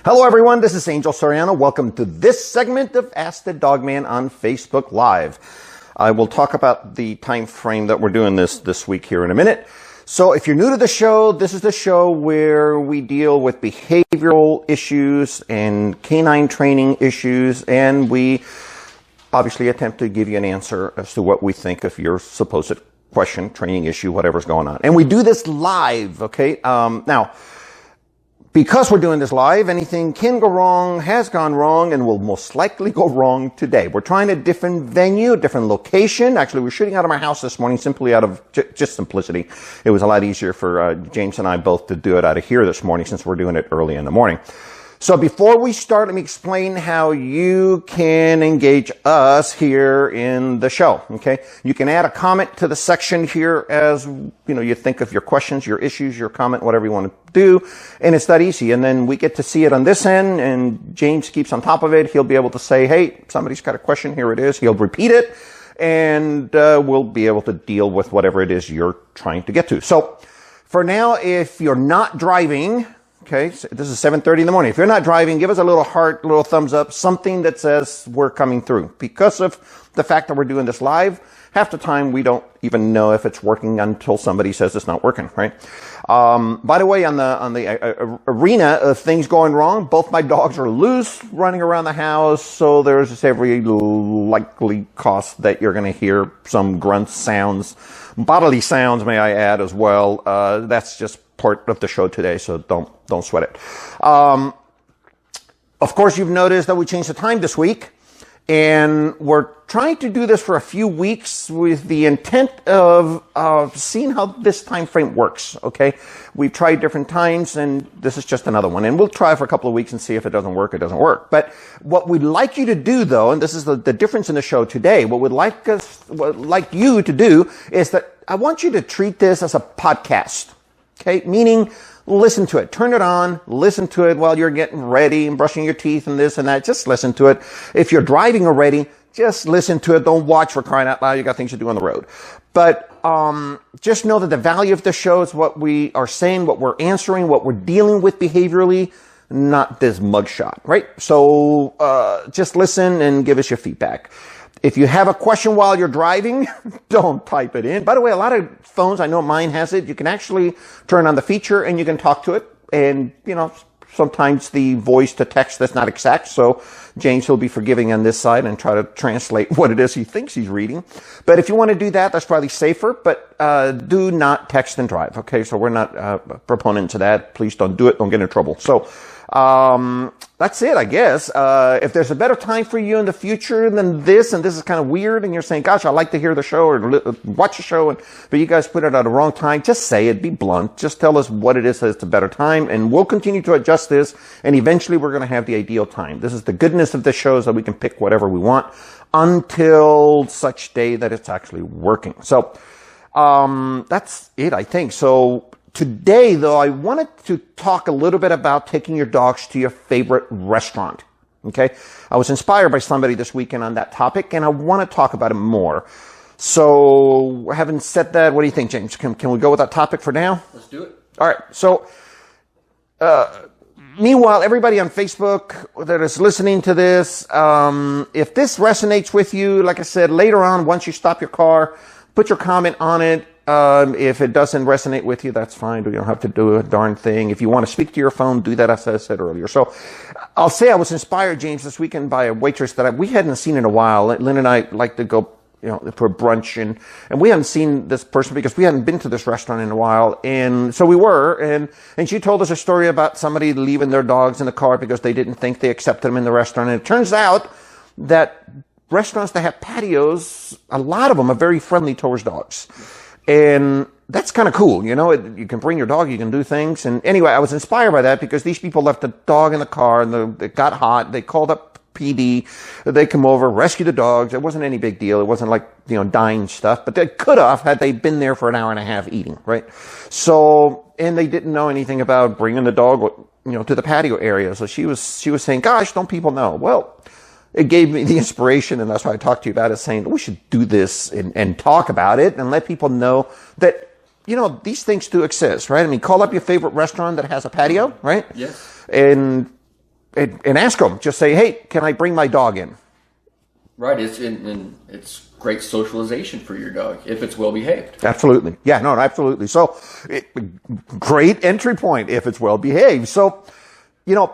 Hello everyone, this is Angel Soriano. Welcome to this segment of Ask the DogMan on Facebook Live. I will talk about the time frame that we're doing this week here in a minute. So if you're new to the show, this is the show where we deal with behavioral issues and canine training issues, and we obviously attempt to give you an answer as to what we think of your supposed question, training issue, whatever's going on. And we do this live, okay? Now, because we're doing this live, anything can go wrong, has gone wrong, and will most likely go wrong today. We're trying a different venue, a different location. Actually, we're shooting out of my house this morning simply out of just simplicity. It was a lot easier for James and I both to do it out of here this morning since we're doing it early in the morning. So before we start, let me explain how you can engage us here in the show, okay? You can add a comment to the section here as, you think of your questions, your issues, your comment, whatever you want to do. And it's that easy. And then we get to see it on this end, and James keeps on top of it. He'll be able to say, hey, somebody's got a question. Here it is. He'll repeat it, and we'll be able to deal with whatever it is you're trying to get to. So for now, if you're not driving, okay, so this is 7:30 in the morning. If you're not driving, give us a little heart, a little thumbs up, something that says we're coming through. Because of the fact that we're doing this live, half the time we don't even know if it's working until somebody says it's not working, right? By the way, on the arena of things going wrong, both my dogs are loose, running around the house, so there's every likely cost that you're going to hear some grunt sounds, bodily sounds, may I add, as well. That's just part of the show today, so don't sweat it. Of course, you've noticed that we changed the time this week, and we're trying to do this for a few weeks with the intent of seeing how this time frame works, okay? We've tried different times, and this is just another one. And we'll try for a couple of weeks and see if it doesn't work, it doesn't work. But what we'd like you to do, though, and this is the difference in the show today, what we'd like you to do is that I want you to treat this as a podcast. Okay, meaning listen to it. Turn it on, listen to it while you're getting ready and brushing your teeth and this and that. Just listen to it. If you're driving already, just listen to it. Don't watch, for crying out loud. You got things to do on the road. But just know that the value of the show is what we are saying, what we're answering, what we're dealing with behaviorally, not this mugshot, right? So just listen and give us your feedback. If you have a question while you're driving, don't type it in. By the way, a lot of phones, I know mine has it, you can actually turn on the feature and you can talk to it. And, sometimes the voice to text, that's not exact. So James will be forgiving on this side and try to translate what it is he thinks he's reading. But if you want to do that, that's probably safer. But do not text and drive. Okay, so we're not proponents of that. Please don't do it. Don't get in trouble. So that's it, I guess. If there's a better time for you in the future than this, and this is kind of weird, and you're saying, gosh, I'd like to hear the show or watch the show, but you guys put it at the wrong time, just say it, be blunt. Just tell us what it is that's a better time, and we'll continue to adjust this, and eventually we're going to have the ideal time. This is the goodness of the show, is that we can pick whatever we want until such day that it's actually working. So that's it, I think. So today, though, I wanted to talk a little bit about taking your dogs to your favorite restaurant, okay? I was inspired by somebody this weekend on that topic, and I want to talk about it more. So, having said that, what do you think, James? Can we go with that topic for now? Let's do it. All right. So, meanwhile, everybody on Facebook that is listening to this, if this resonates with you, like I said, later on, once you stop your car, put your comment on it. If it doesn't resonate with you, that's fine. You don't have to do a darn thing. If you want to speak to your phone, do that, as I said earlier. So I'll say I was inspired, James, this weekend by a waitress that we hadn't seen in a while. Lynn and I like to go, for brunch, and we hadn't seen this person because we hadn't been to this restaurant in a while. And so we were, and she told us a story about somebody leaving their dogs in the car because they didn't think they accepted them in the restaurant. And it turns out that restaurants that have patios, a lot of them are very friendly towards dogs. And that's kind of cool, you can bring your dog, you can do things. And anyway, I was inspired by that because these people left the dog in the car, and it got hot. They called up PD. They come over, rescue the dogs. It wasn't any big deal. It wasn't like, dying stuff, but they could have had they been there for an hour and a half eating, right? So, and they didn't know anything about bringing the dog, to the patio area. So she was saying, gosh, don't people know? Well, it gave me the inspiration, and that's why I talked to you about it, saying we should do this and talk about it and let people know that, these things do exist, right? I mean, call up your favorite restaurant that has a patio, right? Yes. And and ask them. Just say, hey, can I bring my dog in? Right. It's great socialization for your dog if it's well behaved. Absolutely. Yeah, no, absolutely. So, great entry point if it's well behaved. So,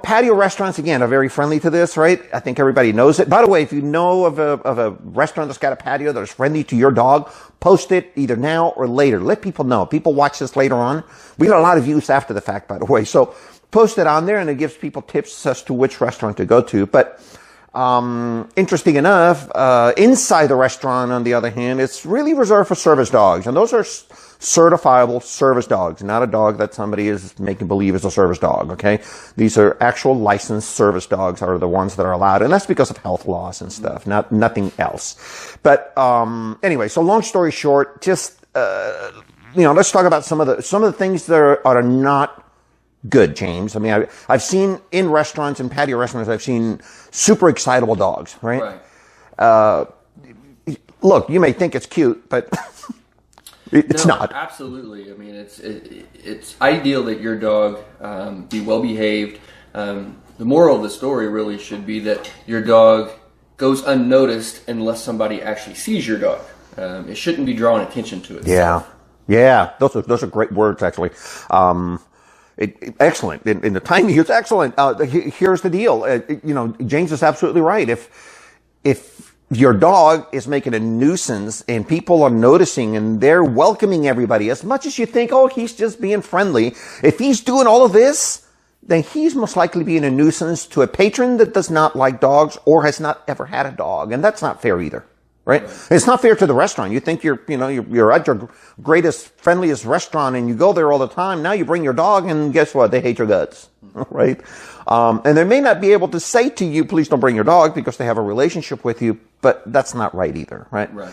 patio restaurants, again, are very friendly to this, right? I think everybody knows it. By the way, if you know of a restaurant that's got a patio that is friendly to your dog, post it either now or later. Let people know. People watch this later on. We get a lot of views after the fact, by the way. So post it on there, and it gives people tips as to which restaurant to go to. But interesting enough, inside the restaurant, on the other hand, it's really reserved for service dogs. And those are certifiable service dogs, not a dog that somebody is making believe is a service dog, okay? These are actual licensed service dogs are the ones that are allowed, and that's because of health laws and stuff, nothing else. But anyway, so long story short, just let's talk about some of the things that are not good, James. I mean, I've seen in restaurants, in patio restaurants, I've seen super excitable dogs, right? Look, you may think it's cute, but it's not. Absolutely. I mean, it's ideal that your dog be well behaved. The moral of the story really should be that your dog goes unnoticed unless somebody actually sees your dog. It shouldn't be drawing attention to itself. Yeah. Those are great words, actually. Excellent. In the timing, it's excellent. Here's the deal. James is absolutely right. If your dog is making a nuisance and people are noticing and they're welcoming everybody, as much as you think, oh, he's just being friendly, if he's doing all of this, then he's most likely being a nuisance to a patron that does not like dogs or has not ever had a dog. And that's not fair either. Right? It's not fair to the restaurant. You think you're at your greatest, friendliest restaurant and you go there all the time. Now you bring your dog and guess what? They hate your guts. Right? And they may not be able to say to you, please don't bring your dog because they have a relationship with you, but that's not right either. Right? Right.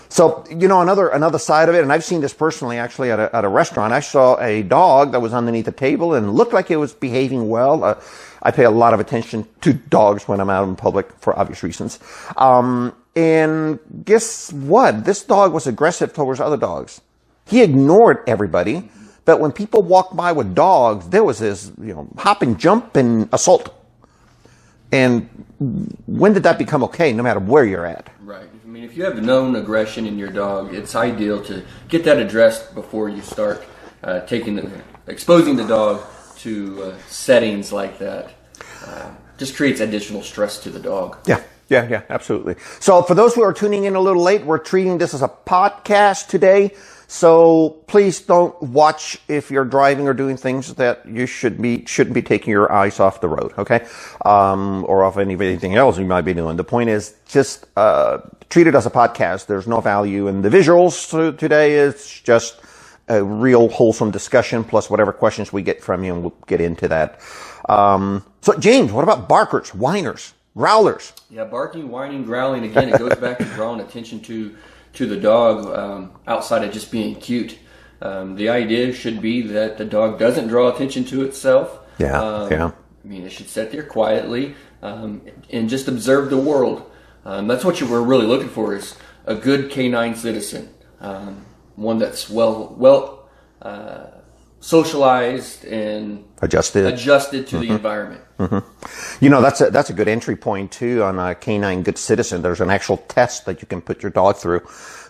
So, another side of it, and I've seen this personally actually at a restaurant. I saw a dog that was underneath the table and looked like it was behaving well. I pay a lot of attention to dogs when I'm out in public for obvious reasons. And guess what? This dog was aggressive towards other dogs. He ignored everybody. But when people walked by with dogs, there was this, hop and jump and assault. And when did that become okay, no matter where you're at? Right. I mean, if you have known aggression in your dog, it's ideal to get that addressed before you start exposing the dog to settings like that. Just creates additional stress to the dog. Yeah, absolutely. So for those who are tuning in a little late, we're treating this as a podcast today. So please don't watch if you're driving or doing things that you shouldn't be taking your eyes off the road, okay? Or off anything else you might be doing. The point is just treat it as a podcast. There's no value in the visuals today. It's just a real wholesome discussion plus whatever questions we get from you, and we'll get into that. So James, what about barkers, whiners, growlers? Yeah, barking, whining, growling. Again, it goes back to drawing attention to the dog outside of just being cute. The idea should be that the dog doesn't draw attention to itself. Yeah. I mean, it should sit there quietly and just observe the world. That's what we're really looking for, is a good canine citizen, one that's well socialized and adjusted to the environment. Mm-hmm. That's a good entry point too on a canine good citizen. There's an actual test that you can put your dog through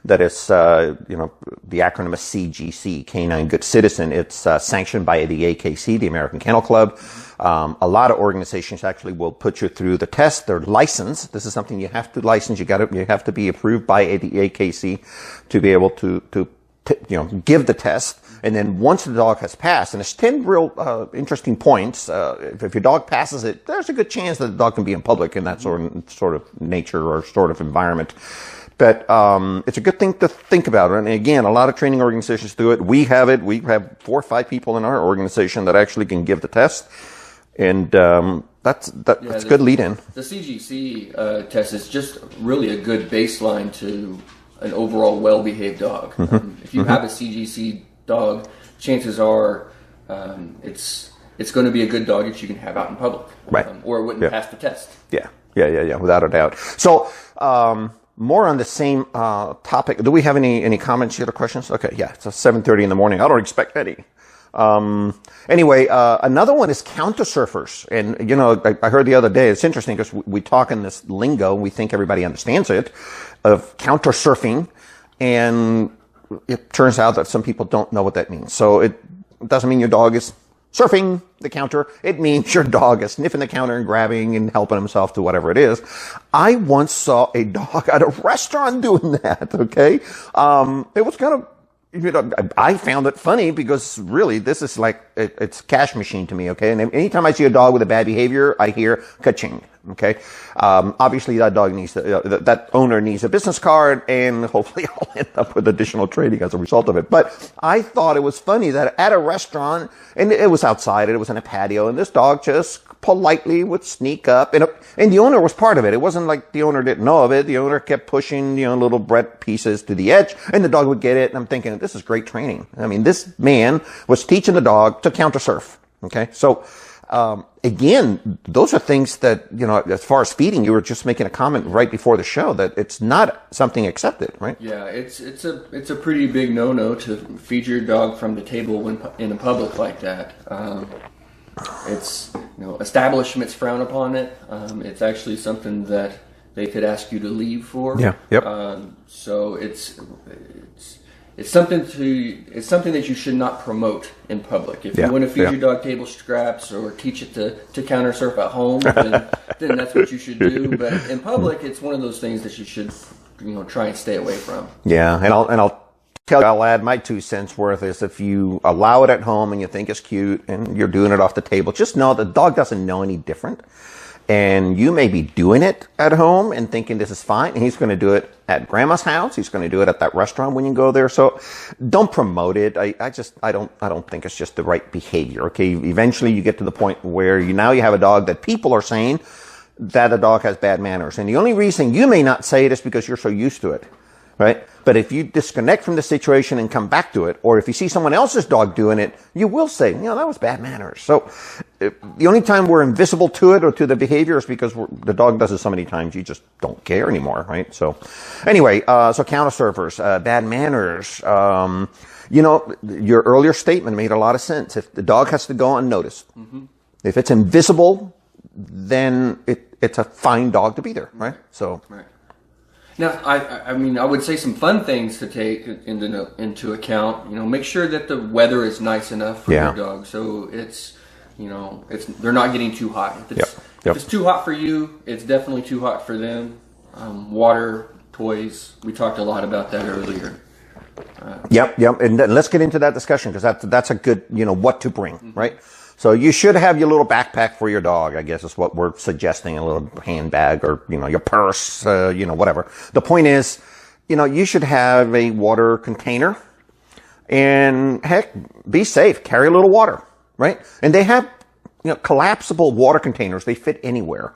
that is, the acronym is CGC, Canine Good Citizen. It's sanctioned by the AKC, the American Kennel Club. A lot of organizations actually will put you through the test. They're licensed. This is something you have to license. You have to be approved by the AKC to be able to give the test. And then once the dog has passed, and it's 10 real interesting points, if your dog passes it, there's a good chance that the dog can be in public in that sort of nature or sort of environment. But it's a good thing to think about. And again, a lot of training organizations do it. We have it. We have 4 or 5 people in our organization that actually can give the test. And that's a good lead-in. The CGC test is just really a good baseline to an overall well-behaved dog. If you have a CGC dog, chances are it's going to be a good dog that you can have out in public, right? Or it wouldn't pass the test. Yeah, without a doubt. So more on the same topic. Do we have any comments yet or questions? Okay, yeah, it's 7:30 in the morning. I don't expect any. Anyway, another one is counter surfers. And, you know, I heard the other day, it's interesting because we talk in this lingo, we think everybody understands it, of counter surfing. And it turns out that some people don't know what that means. So it doesn't mean your dog is surfing the counter. It means your dog is sniffing the counter and grabbing and helping himself to whatever it is. I once saw a dog at a restaurant doing that, okay? It was kind of, you know, I found it funny because really this is like, it's a cash machine to me, okay? And anytime I see a dog with a bad behavior, I hear ka-ching, okay? Obviously that dog needs, that owner needs a business card, and hopefully I'll end up with additional trading as a result of it. But I thought it was funny that at a restaurant, and it was outside, it was in a patio, and this dog just politely would sneak up, and the owner was part of it. It wasn't like the owner didn't know of it. The owner kept pushing, you know, little bread pieces to the edge, and the dog would get it. And I'm thinking, this is great training. I mean, this man was teaching the dog to counter surf. Okay, so again, those are things that, you know, as far as feeding, you were just making a comment right before the show that it's not something accepted, right? Yeah, it's a pretty big no-no to feed your dog from the table when in a public like that. It's, you know, establishments frown upon it. It's actually something that they could ask you to leave for. Yeah. Yep. So it's something that you should not promote in public. If you want to feed your dog table scraps or teach it to counter surf at home, then that's what you should do. But in public, it's one of those things that you should, you know, try and stay away from. Yeah, and I'll add my 2 cents worth is if you allow it at home and you think it's cute and you're doing it off the table, just know the dog doesn't know any different. And you may be doing it at home and thinking this is fine, and he's going to do it at grandma's house. He's going to do it at that restaurant when you go there. So don't promote it. I don't think it's just the right behavior. Okay. Eventually you get to the point where you have a dog that people are saying that the dog has bad manners. And the only reason you may not say it is because you're so used to it. Right? But if you disconnect from the situation and come back to it, or if you see someone else's dog doing it, you will say, you know, that was bad manners. So the only time we're invisible to it or to the behavior is because the dog does it so many times you just don't care anymore, right? So anyway, so counter surfers, bad manners. You know, your earlier statement made a lot of sense. If the dog has to go unnoticed, if it's invisible, then it's a fine dog to be there, right? So. Right. Now, I mean, I would say some fun things to take into account. You know, make sure that the weather is nice enough for your dog, so it's, you know, they're not getting too hot. If it's too hot for you, it's definitely too hot for them. Water, toys, we talked a lot about that earlier. Yep, and then let's get into that discussion because that's a good, you know, what to bring, right? So you should have your little backpack for your dog, I guess is what we're suggesting, a little handbag or, you know, your purse, you know, whatever. The point is, you know, you should have a water container and heck, be safe, carry a little water, right? And they have, you know, collapsible water containers. They fit anywhere.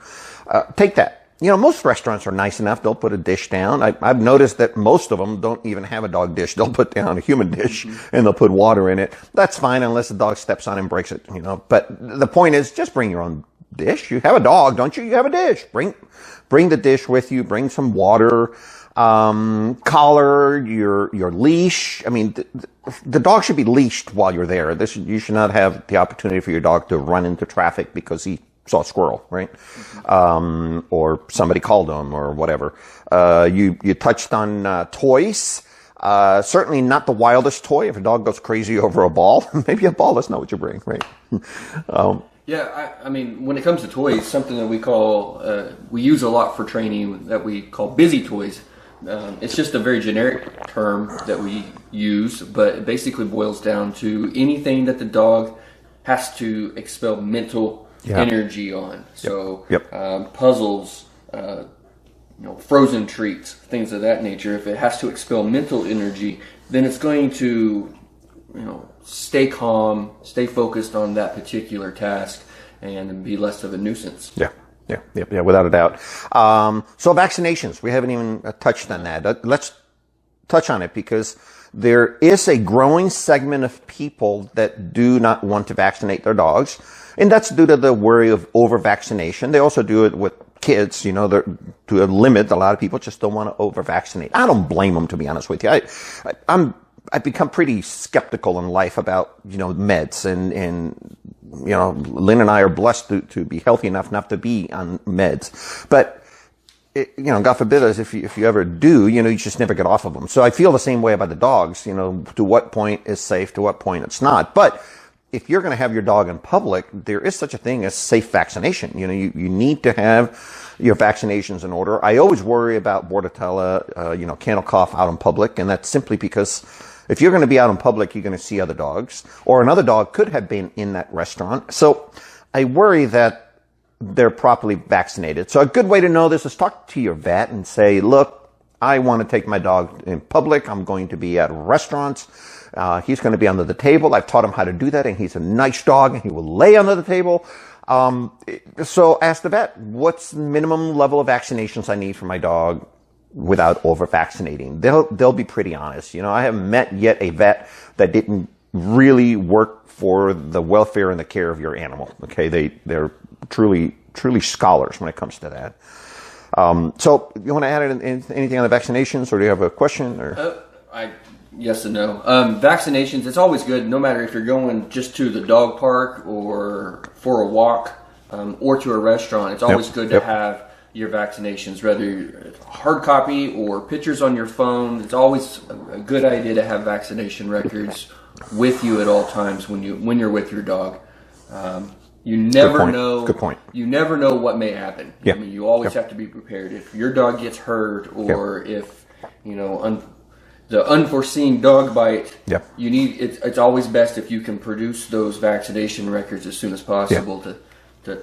Take that. You know, most restaurants are nice enough. They'll put a dish down. I've noticed that most of them don't even have a dog dish. They'll put down a human dish and they'll put water in it. That's fine unless the dog steps on it and breaks it, you know. But the point is just bring your own dish. You have a dog, don't you? You have a dish. Bring the dish with you. Bring some water, collar, your leash. I mean, the dog should be leashed while you're there. You should not have the opportunity for your dog to run into traffic because he saw a squirrel, right? Or somebody called him or whatever. You touched on toys. Certainly not the wildest toy. If a dog goes crazy over a ball, maybe a ball, that's not what you bring, right? Yeah, I mean, when it comes to toys, something that we use a lot for training that we call busy toys. It's just a very generic term that we use, but it basically boils down to anything that the dog has to expel mental energy on. So puzzles, you know, frozen treats, things of that nature. If it has to expel mental energy, then it's going to, you know, stay calm, stay focused on that particular task, and be less of a nuisance. Yeah, without a doubt. So vaccinations, we haven't even touched on that. Let's touch on it because there is a growing segment of people that do not want to vaccinate their dogs. And that's due to the worry of over-vaccination. They also do it with kids, you know, to a limit. A lot of people just don't want to over-vaccinate. I don't blame them, to be honest with you. I've become pretty skeptical in life about, meds and Lynn and I are blessed to be healthy enough not to be on meds. But, God forbid us if you ever do, you just never get off of them. So I feel the same way about the dogs, to what point is safe, to what point it's not. But if you're going to have your dog in public, there is such a thing as safe vaccination. You need to have your vaccinations in order. I always worry about Bordetella, kennel cough out in public, and that's simply because if you're going to be out in public, you're going to see other dogs, or another dog could have been in that restaurant. So I worry that they're properly vaccinated. So a good way to know this is talk to your vet and say, look, I want to take my dog in public. I'm going to be at restaurants. He's going to be under the table. I've taught him how to do that, and he's a nice dog, and he will lay under the table. So ask the vet, what's the minimum level of vaccinations I need for my dog without over-vaccinating? They'll be pretty honest. I haven't met yet a vet that didn't really work for the welfare and the care of your animal. Okay, they're truly scholars when it comes to that. So you want to add anything on the vaccinations, or do you have a question? Or Yes and no. Vaccinations, it's always good, no matter if you're going just to the dog park or for a walk or to a restaurant. It's always good to have your vaccinations, whether hard copy or pictures on your phone. It's always a good idea to have vaccination records with you at all times when you're with your dog. You never know. Good point. You never know what may happen. Yeah. I mean, you always have to be prepared. If your dog gets hurt, or if the unforeseen dog bite, it's always best if you can produce those vaccination records as soon as possible to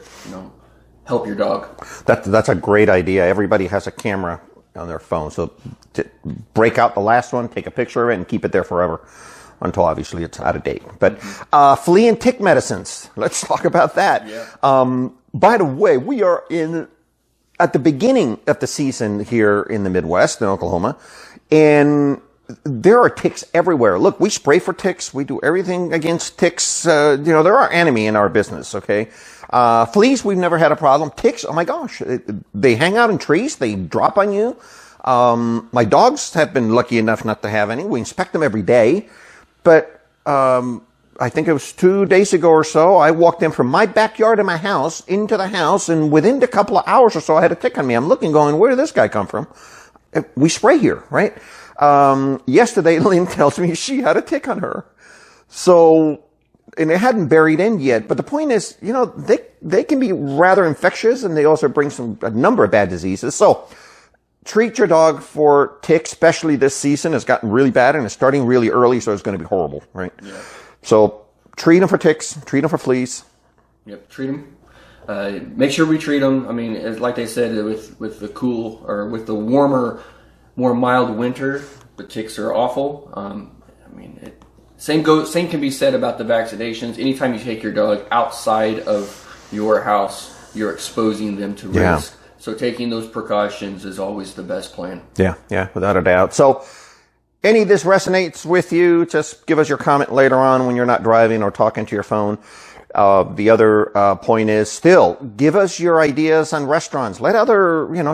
help your dog. That's a great idea. Everybody has a camera on their phone, so break out the last one, take a picture of it, and keep it there forever until obviously it's out of date. But flea-and-tick medicines, let's talk about that. Yeah. By the way, we are at the beginning of the season here in the Midwest in Oklahoma, and there are ticks everywhere. Look, we spray for ticks. We do everything against ticks. They're our enemy in our business, okay? Fleas, we've never had a problem. Ticks, oh my gosh, they hang out in trees. They drop on you. My dogs have been lucky enough not to have any. We inspect them every day. But I think it was 2 days ago or so, I walked in from my backyard to my house into the house, and within a couple of hours or so, I had a tick on me. I'm looking, going, where did this guy come from? We spray here, right? Yesterday, Lynn tells me she had a tick on her. So, and it hadn't buried in yet. But the point is, they can be rather infectious, and they also bring a number of bad diseases. So, treat your dog for ticks, especially this season. It's gotten really bad, and it's starting really early, so it's going to be horrible, right? Yeah. So, treat them for ticks, treat them for fleas. Yep, treat them. Make sure we treat them. I mean, like they said, with the cool or with the warmer, more mild winter, the ticks are awful. Same can be said about the vaccinations. Anytime you take your dog outside of your house, you're exposing them to risk. So taking those precautions is always the best plan. Yeah, without a doubt. So any of this resonates with you, just give us your comment later on when you're not driving or talking to your phone. The other point is still, give us your ideas on restaurants. Let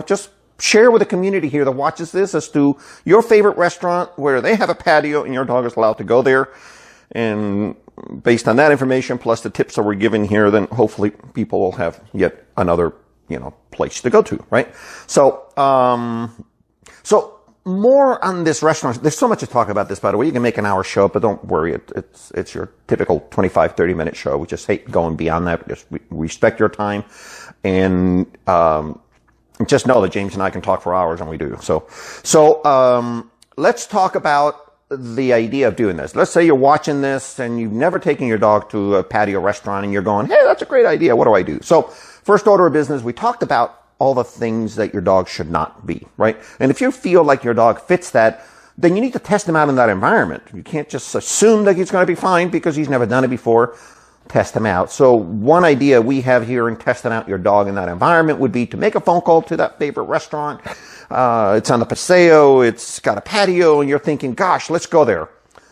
just share with the community here that watches this as to your favorite restaurant where they have a patio and your dog is allowed to go there. And based on that information, plus the tips that we're giving here, then hopefully people will have yet another place to go to, right? So, more on this restaurant. There's so much to talk about this, by the way. You can make an hour show, but don't worry. It's your typical 25, 30-minute show. We just hate going beyond that. We respect your time. And, just know that James and I can talk for hours, and we do. So, let's talk about the idea of doing this. Let's say you're watching this and you've never taken your dog to a patio restaurant and you're going, hey, that's a great idea. What do I do? So, first order of business, we talked about all the things that your dog should not be, right? And if you feel like your dog fits that, then you need to test him out in that environment. You can't just assume that he's going to be fine because he's never done it before. Test him out. So one idea we have here in testing out your dog in that environment would be to make a phone call to that favorite restaurant. It's on the Paseo. It's got a patio, and you're thinking, gosh, let's go there.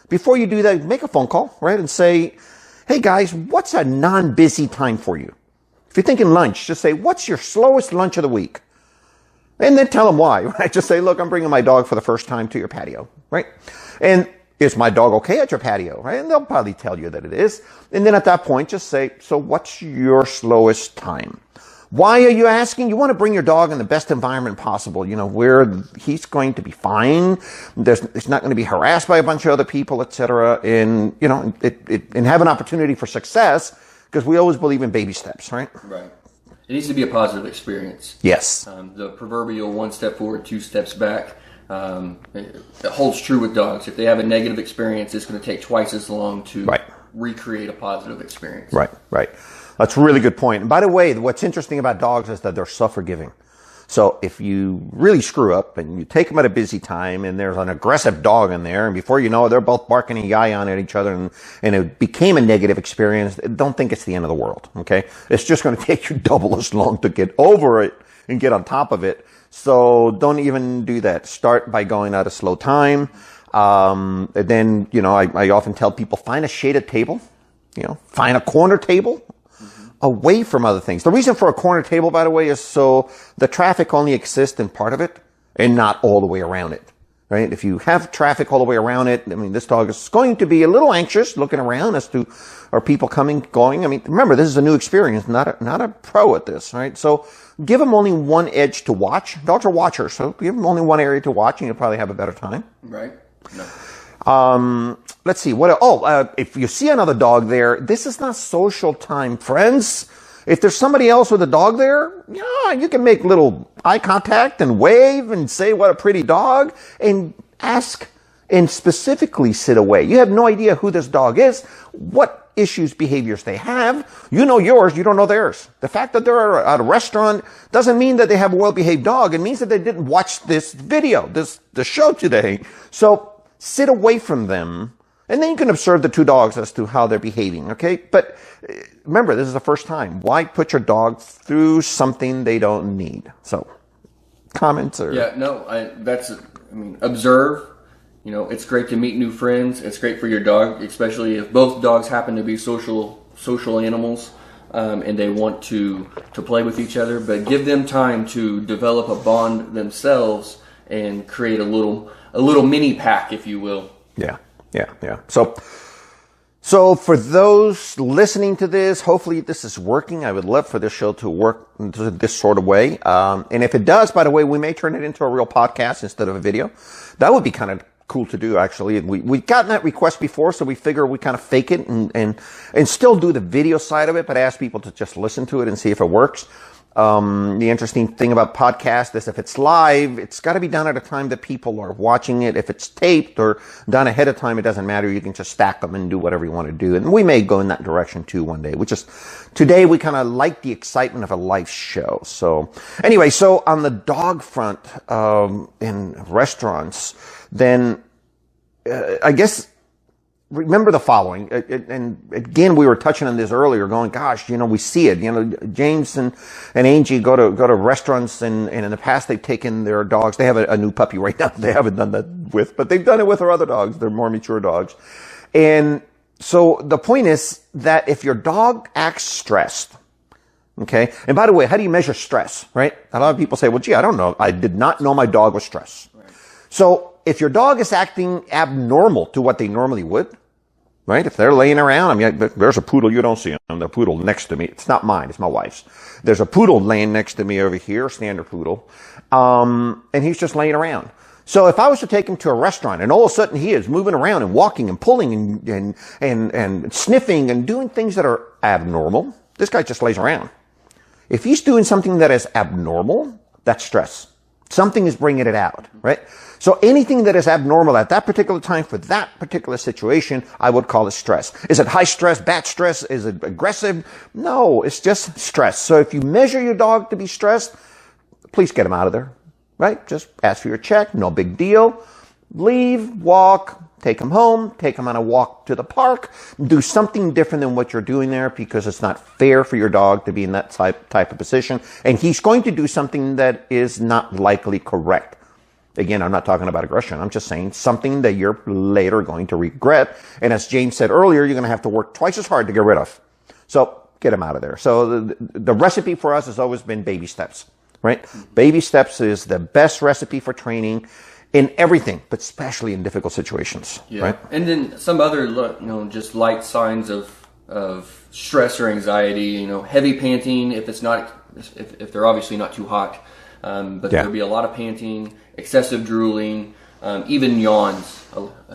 Before you do that, make a phone call, right? And say, hey guys, what's a non-busy time for you? If you're thinking lunch, just say, what's your slowest lunch of the week? And then tell them why, right? Just say, look, I'm bringing my dog for the first time to your patio, right? And is my dog okay at your patio, right? And they'll probably tell you that it is. And then at that point, just say, so what's your slowest time? Why are you asking? You want to bring your dog in the best environment possible, where he's going to be fine. He's not going to be harassed by a bunch of other people, etc. And, and have an opportunity for success, because we always believe in baby steps, right? Right. It needs to be a positive experience. Yes. The proverbial 1 step forward, 2 steps back. It holds true with dogs. If they have a negative experience, it's going to take twice as long to recreate a positive experience. Right. That's a really good point. And by the way, what's interesting about dogs is that they're self-forgiving. So if you really screw up and you take them at a busy time and there's an aggressive dog in there, and before you know it, they're both barking and yawning at each other, and it became a negative experience, don't think it's the end of the world, okay? It's just going to take you double as long to get over it and get on top of it. So don't even do that. Start by going at a slow time. And then, I often tell people, find a shaded table, find a corner table away from other things. The reason for a corner table, by the way, is so the traffic only exists in part of it and not all the way around it, right? If you have traffic all the way around it, this dog is going to be a little anxious looking around as to, are people coming, going? Remember, this is a new experience, not a pro at this, right? So give them only one edge to watch. Dogs are watchers, so give them only one area to watch and you'll probably have a better time. Right. No. Let's see what. If you see another dog there, this is not social time, friends. If there's somebody else with a dog there, yeah, you can make little eye contact and wave and say what a pretty dog, and ask and specifically sit away. You have no idea who this dog is, what issues, behaviors they have. You know yours, you don't know theirs. The fact that they're at a restaurant doesn't mean that they have a well-behaved dog. It means that they didn't watch this video, the show today. So sit away from them, and then you can observe the two dogs as to how they're behaving, okay? But remember, this is the first time. Why put your dog through something they don't need? So, comments or... Yeah, no, observe. It's great to meet new friends. It's great for your dog, especially if both dogs happen to be social animals, and they want to play with each other. But give them time to develop a bond themselves and create a little mini pack, if you will. Yeah. So for those listening to this, hopefully this is working. I would love for this show to work this sort of way. And if it does, by the way, we may turn it into a real podcast instead of a video. That would be kind of cool to do, actually. We've gotten that request before, so we figure we kind of fake it and still do the video side of it, but ask people to just listen to it and see if it works. The interesting thing about podcast is if it's live, it's got to be done at a time that people are watching it. If it's taped or done ahead of time, it doesn't matter. You can just stack them and do whatever you want to do. And we may go in that direction too one day, today we kind of like the excitement of a live show. So anyway, so on the dog front, in restaurants, then, I guess, remember the following, and again, we were touching on this earlier, going, gosh, we see it. James and Angie go to restaurants, and in the past they've taken their dogs. They have a new puppy right now. They haven't done that with, but they've done it with their other dogs. They're more mature dogs. And so the point is that if your dog acts stressed, okay, and by the way, how do you measure stress, right? A lot of people say, well, gee, I don't know. I did not know my dog was stressed. Right. So if your dog is acting abnormal to what they normally would, right? If they're laying around, there's a poodle, you don't see him, the poodle next to me. It's not mine, it's my wife's. There's a poodle laying next to me over here, standard poodle. And he's just laying around. So if I was to take him to a restaurant and all of a sudden he is moving around and walking and pulling and sniffing and doing things that are abnormal, this guy just lays around. If he's doing something that is abnormal, that's stress. Something is bringing it out, right? So anything that is abnormal at that particular time for that particular situation, I would call it stress. Is it high stress, bad stress? Is it aggressive? No, it's just stress. So if you measure your dog to be stressed, please get him out of there, right? Just ask for your check, no big deal. Leave, walk, take him home, take him on a walk to the park, do something different than what you're doing there, because it's not fair for your dog to be in that type of position. And he's going to do something that is not likely correct. Again, I'm not talking about aggression. I'm just saying something that you're later going to regret. And as James said earlier, you're going to have to work twice as hard to get rid of. So get him out of there. So the recipe for us has always been baby steps, right? Baby steps is the best recipe for training. in everything, but especially in difficult situations, right? And then some other, just light signs of stress or anxiety, heavy panting if it's not, if they're obviously not too hot, but there'll be a lot of panting, excessive drooling, even yawns.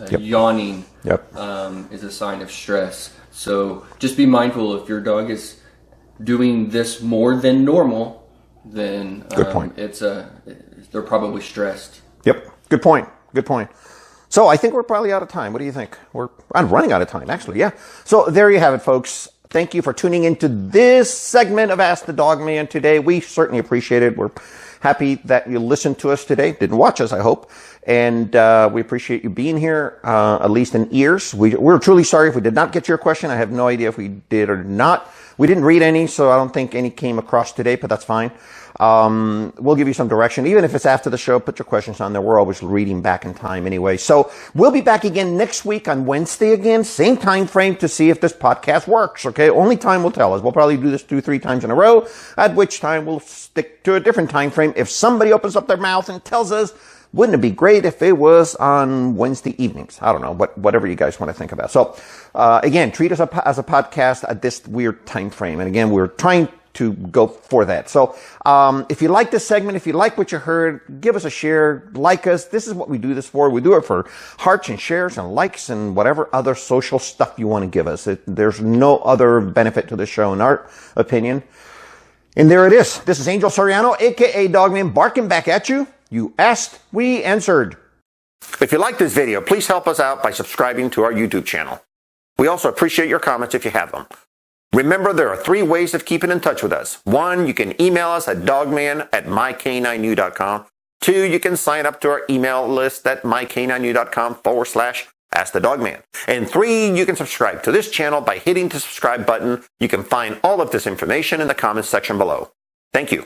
Yawning is a sign of stress. So just be mindful if your dog is doing this more than normal, then good point. They're probably stressed. Yep. Good point. Good point. So I think we're probably out of time. What do you think? I'm running out of time, actually. Yeah. So there you have it, folks. Thank you for tuning into this segment of Ask the Dogman today. We certainly appreciate it. We're happy that you listened to us today. Didn't watch us, I hope. And we appreciate you being here, at least in ears. We're truly sorry if we did not get your question. I have no idea if we did or not. We didn't read any, so I don't think any came across today, but that's fine. We'll give you some direction. Even if it's after the show, put your questions on there. We're always reading back in time anyway. So we'll be back again next week on Wednesday again, same time frame, to see if this podcast works, okay? Only time will tell us. We'll probably do this 2-3 times in a row, at which time we'll stick to a different time frame. If somebody opens up their mouth and tells us, wouldn't it be great if it was on Wednesday evenings? I don't know, whatever you guys want to think about. So, again, treat us as a podcast at this weird time frame. And again, we're trying to go for that. So, if you like this segment, if you like what you heard, give us a share, like us. This is what we do this for. We do it for hearts and shares and likes and whatever other social stuff you want to give us. There's no other benefit to the show in our opinion. And there it is. This is Angel Soriano, aka Dogman, barking back at you. You asked, we answered. If you like this video, please help us out by subscribing to our YouTube channel. We also appreciate your comments if you have them. Remember, there are 3 ways of keeping in touch with us. 1, you can email us at dogman@mycanineu.com. 2, you can sign up to our email list at mycanineu.com/askthedogman. And 3, you can subscribe to this channel by hitting the subscribe button. You can find all of this information in the comments section below. Thank you.